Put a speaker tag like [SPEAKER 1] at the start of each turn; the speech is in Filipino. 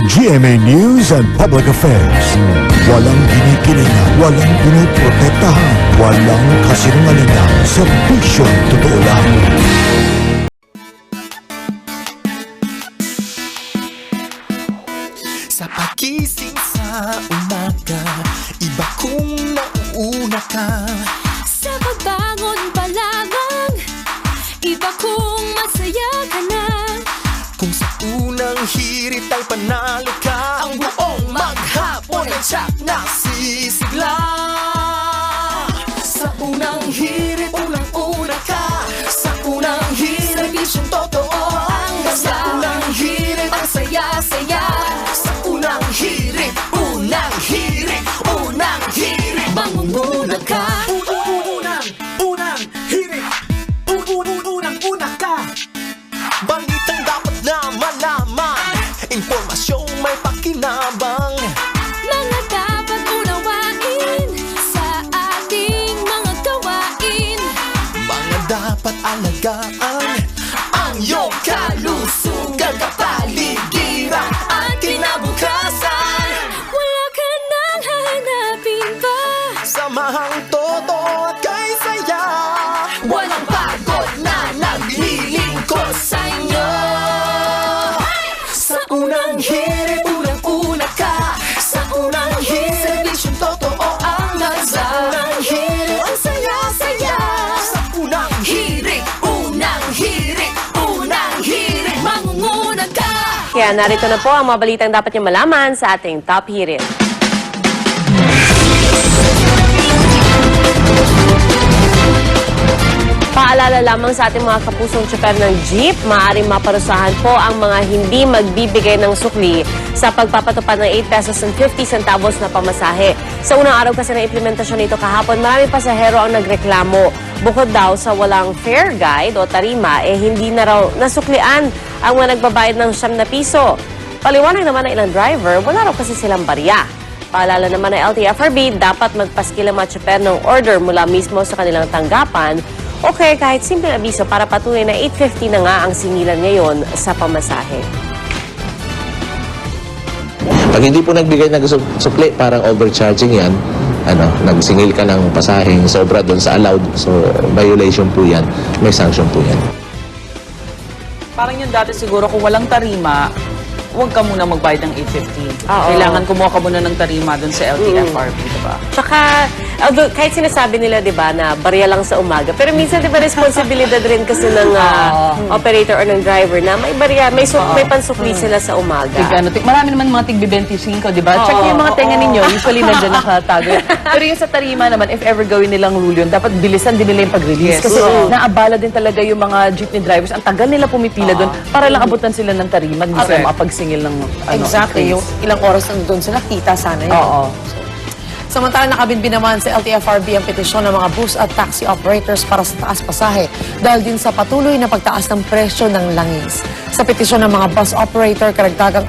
[SPEAKER 1] GMA News and Public Affairs. Walang kinikilingan, walang pinoprotektahan, walang kasinungalingan, serbisyong totoo lang.
[SPEAKER 2] Sa pagising sa umaga, iba kung nauuna ka.
[SPEAKER 3] Sa pagbangon pa lamang, iba kung masaya ka na.
[SPEAKER 2] Kung sa unang hirit ay panalo ka, ang buong maghapon ay tiyak na sisigla. Sa unang hirit, unang-una ka. Sa unang hirit, serbisyong totoo ang dala. Sa unang hirit, ang saya-saya. Sa unang hirit, unang hirit, unang hirit, mangunguna ka. Unang hirit, unang-una ka. Balitang dapat na malaman, impormasyong may pakinabang.
[SPEAKER 3] Mga dapat unawain sa ating mga gawain.
[SPEAKER 2] Mga dapat alagaan ang iyong kalusugan, kapaligiran at kinabukasan.
[SPEAKER 3] Wala ka nang hahanapin pa.
[SPEAKER 2] Samahang totoo at kay saya, walang pagod na naglilingkod sa inyo. Sa unang hirit, unang-una ka. Sa unang hirit, serbisyong totoo ang nasa. Sa unang hirit, ang saya-saya. Sa unang hirit, unang hirit, unang hirit, mangunguna ka.
[SPEAKER 4] Kaya narito na po ang mga balitang dapat niyo malaman sa ating Top Hirit. Paalala lamang sa ating mga kapusong tsuper ng jeep, maaaring maparusahan po ang mga hindi magbibigay ng sukli sa pagpapatupad ng 8 pesos and 50 centavos na pamasahe. Sa unang araw kasi ng implementasyon nito kahapon, maraming pasahero ang nagreklamo. Bukod daw sa walang fare guide o tarima, hindi na raw nasuklian ang mga nagbabayad ng 9 na piso. Paliwanag naman ng ilang driver, wala raw kasi silang barya. Paalala naman ng LTFRB, dapat magpaskil ang mga tsuper ng order mula mismo sa kanilang tanggapan. Okay, kahit simple abiso para patunay na 8.50 na nga ang singilan ngayon sa pamasahe.
[SPEAKER 5] Pag hindi po nagbigay ng sukli, parang overcharging yan. Nagsingil ka ng pasaheng sobra doon sa allowed. So, violation po yan. May sanction po yan.
[SPEAKER 6] Parang yung dati siguro kung walang tarima, huwag ka muna magbayad ng 8.50. Kailangan kumuha ka muna ng tarima doon sa LTFRB, diba?
[SPEAKER 4] Tsaka, although, kahit sinasabi nila, di ba, na barya lang sa umaga, pero minsan, di ba, responsibilidad rin kasi ng operator or ng driver na may barya, may pansukli sila sa umaga.
[SPEAKER 6] Marami naman mga tigbi 25, di ba? Check yung mga tenga ninyo, usually nandiyan nakatago. Pero yung sa tarima naman, if ever gawin nilang rule yun, dapat bilisan din nila yung pag-release. Kasi naabala din talaga yung mga jeepney drivers. Ang tagal nila pumipila doon para lang abutan sila ng tarima, hindi sila makapagsingil ng
[SPEAKER 7] Exactly. Yung ilang oras na doon sila, kita sana yun.
[SPEAKER 6] Oo.
[SPEAKER 7] Samantala, nakabinbin naman sa LTFRB ang petisyon ng mga bus at taxi operators para sa taas pasahe dahil din sa patuloy na pagtaas ng presyo ng langis. Sa petisyon ng mga bus operator, karagdagang